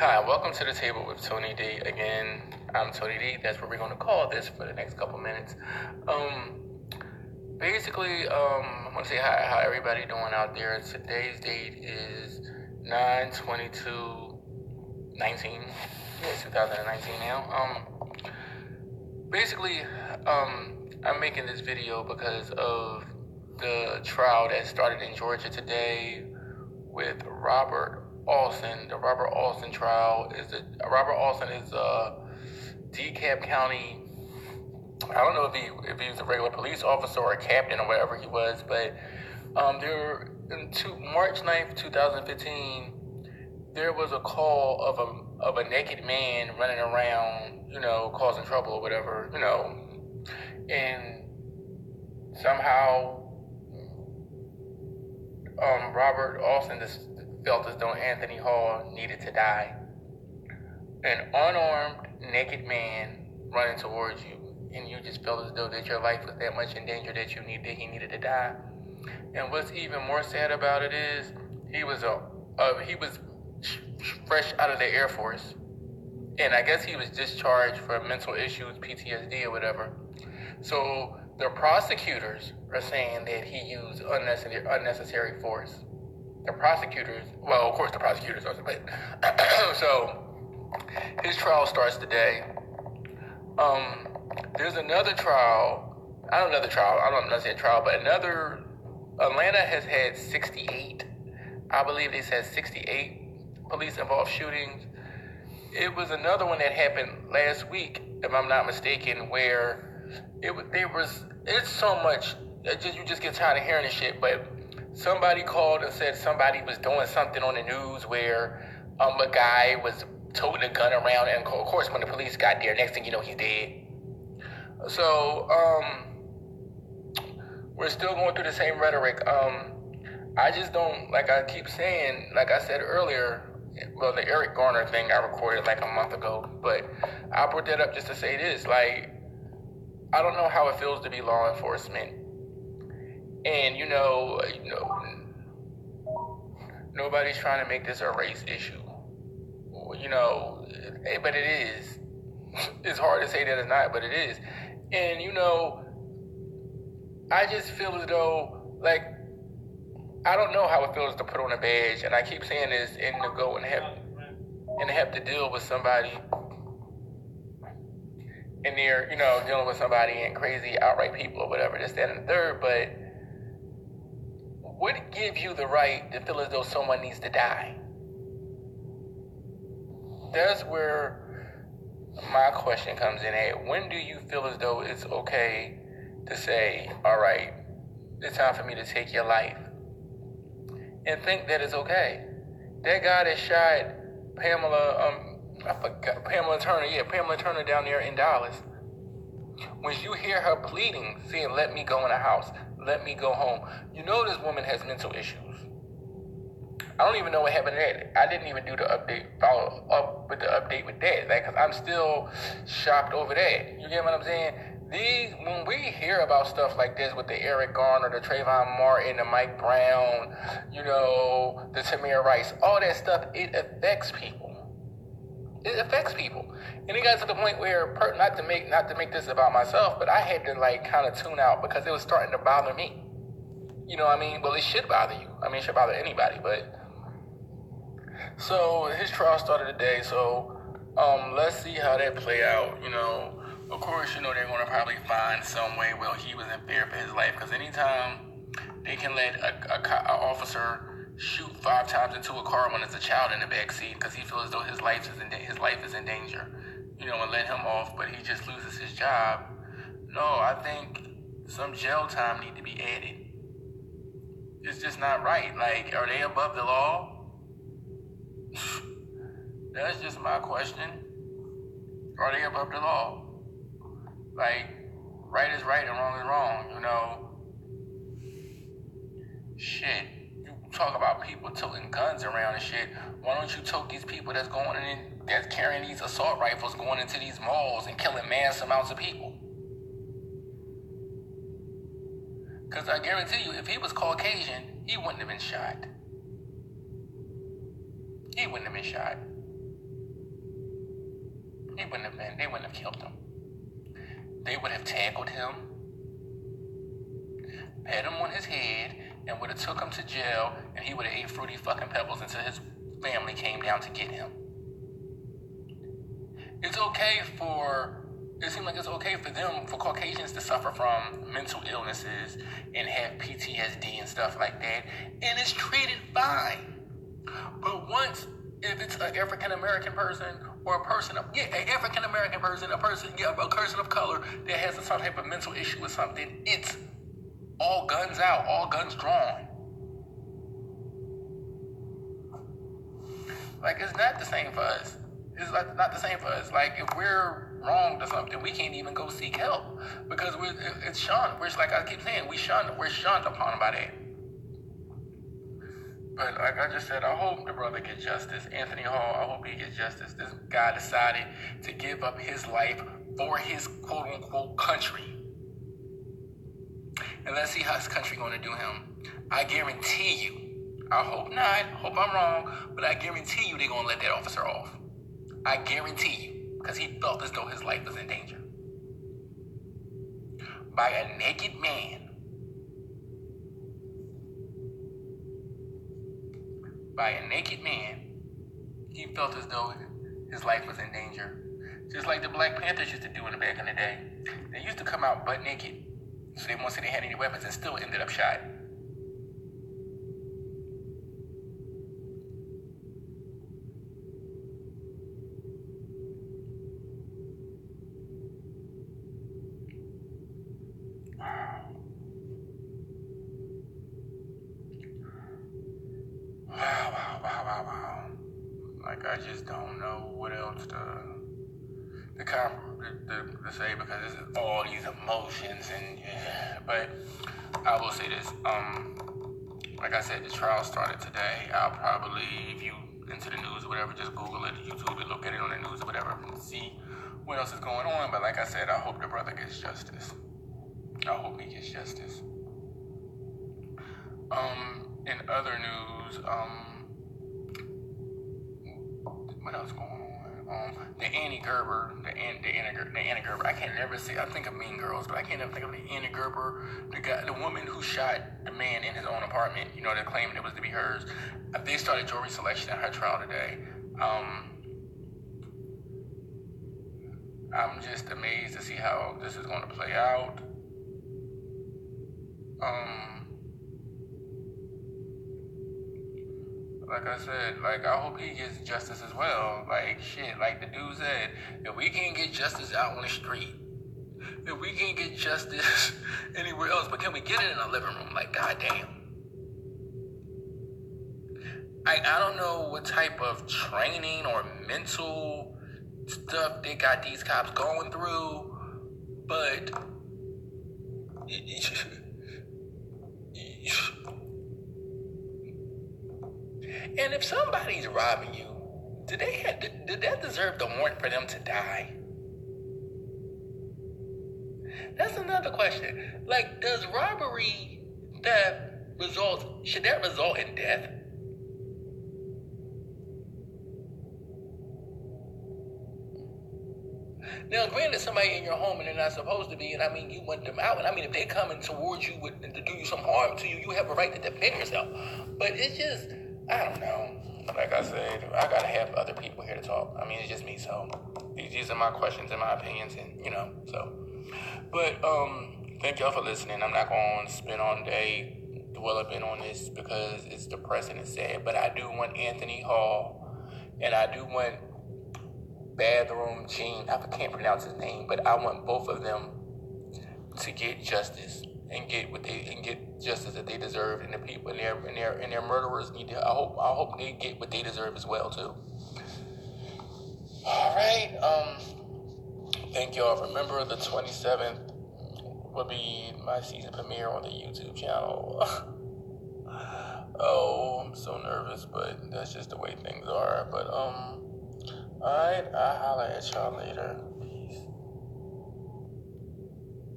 Hi, welcome to the table with Tony D. Again, I'm Tony D. That's what we're going to call this for the next couple minutes. I want to say hi, how everybody doing out there. Today's date is 9/22/19. It's 2019 now. Basically, I'm making this video because of the trial that started in Georgia today with Robert Alston. The Robert Alston trial is Dekalb County. I don't know if he was a regular police officer or a captain or whatever he was, but there in March 9th, 2015, there was a call of a naked man running around, causing trouble or whatever, and somehow Robert Alston just felt as though Anthony Hall needed to die. An unarmed, naked man running towards you, and you just felt as though that your life was that much in danger that he needed to die. And what's even more sad about it is he was fresh out of the Air Force, and I guess he was discharged for mental issues, PTSD or whatever. So the prosecutors are saying that he used unnecessary force. The prosecutors, well, of course the prosecutors are, but so his trial starts today. There's another trial. I don't know say trial, but another. Atlanta has had 68. I believe they said 68 police-involved shootings. It was another one that happened last week, if I'm not mistaken, where it's so much. You just get tired of hearing this shit. But somebody called and said somebody was doing something on the news where a guy was toting a gun around, and of course when the police got there, next thing you know, he's dead. So we're still going through the same rhetoric. I just don't, like I keep saying, like I said earlier, well, the Eric Garner thing I recorded like a month ago, but I brought that up just to say this, like, I don't know how it feels to be law enforcement. And nobody's trying to make this a race issue. But it is. It's hard to say that it's not, but it is. And I just feel as though, like, I don't know how it feels to put on a badge, and I keep saying this, and to go and have to deal with somebody, and they're, dealing with somebody and crazy outright people or whatever, this, that, and the third, but what gives you the right to feel as though someone needs to die? That's where my question comes in at. When do you feel as though it's okay to say, all right, it's time for me to take your life? And think that it's okay. That guy that shot Pamela Turner down there in Dallas. When you hear her pleading, saying, let me go in the house, let me go home, this woman has mental issues. I don't even know what happened to that. I didn't even do the follow up with the update with that, because I'm still shocked over that. You get what I'm saying? When we hear about stuff like this with the Eric Garner, the Trayvon Martin, the Mike Brown, the Tamir Rice, all that stuff, it affects people. It affects people. And it got to the point where, not to make this about myself, but I had to kind of tune out because it was starting to bother me. You know what I mean? Well, it should bother you. I mean, it should bother anybody, but. So his trial started today, so let's see how that play out. Of course, they're going to probably find some way, well, he was in fear for his life, because anytime they can let an officer shoot 5 times into a car when there's a child in the back seat because he feels as though his life is in danger, and let him off, but he just loses his job. No, I think some jail time need to be added. It's just not right. Like, are they above the law? That's just my question. Are they above the law? Like, right is right and wrong is wrong, Shit. You talk about people toting guns around and shit. Why don't you tote these people that's carrying these assault rifles going into these malls and killing mass amounts of people? Because I guarantee you, if he was Caucasian, he wouldn't have been shot. He wouldn't have been shot. They wouldn't have killed him. They would have tackled him, pat him on his head, and would have took him to jail, and he would have ate Fruity fucking Pebbles until his family came down to get him. It seems like it's okay for Caucasians to suffer from mental illnesses and have PTSD and stuff like that, and it's treated fine. But if it's an African American person or a person of color that has some type of mental issue or something, it's all guns out, all guns drawn. Like, it's not the same for us. It's like not the same for us. Like, if we're wrong to something, we can't even go seek help because it's shunned. We're just, like I keep saying, we're shunned upon by that. But like I just said, I hope the brother gets justice. Anthony Hall, I hope he gets justice. This guy decided to give up his life for his quote-unquote country. And let's see how his country going to do him. I guarantee you, I hope not, hope I'm wrong, but I guarantee you they're going to let that officer off. I guarantee you, because he felt as though his life was in danger. By a naked man. By a naked man, he felt as though his life was in danger. Just like the Black Panthers used to do in the back in the day. They used to come out butt naked, so they won't say they had any weapons and still ended up shot. Wow. Like, I just don't know what else to say because this is all these emotions but I will say this, like I said, the trial started today. I'll probably, if you into the news or whatever, just Google it, YouTube it, look at it on the news or whatever, and see what else is going on. But like I said, I hope the brother gets justice. I hope he gets justice. In other news, what else going on? The Annie Gerber, I can't never say, I think of Mean Girls, but I can't ever think of the Annie Gerber, the woman who shot the man in his own apartment, that claimed it was to be hers. They started jury selection at her trial today. I'm just amazed to see how this is going to play out. Like I said, I hope he gets justice as well. Like the dude said, if we can't get justice out on the street, if we can't get justice anywhere else, but can we get it in our living room? Like, goddamn. I don't know what type of training or mental stuff they got these cops going through, but and if somebody's robbing you, did that deserve the warrant for them to die? That's another question. Like, does robbery should that result in death? Now, granted, somebody in your home and they're not supposed to be, and you want them out, and if they're coming towards you to do you some harm to you, you have a right to defend yourself. But it's just, I don't know. Like I said, I gotta have other people here to talk. It's just me, so these are my questions and my opinions, and so. But thank y'all for listening. I'm not going to spend all day developing on this because it's depressing and sad. But I do want Anthony Hall, and I do want Bathroom Gene. I can't pronounce his name, but I want both of them to get justice and get justice that they deserve, and the people and their murderers need to. I hope they get what they deserve as well too. All right. Thank y'all. Remember, the 27th will be my season premiere on the YouTube channel. Oh, I'm so nervous, but that's just the way things are. But all right, I'll holler at y'all later.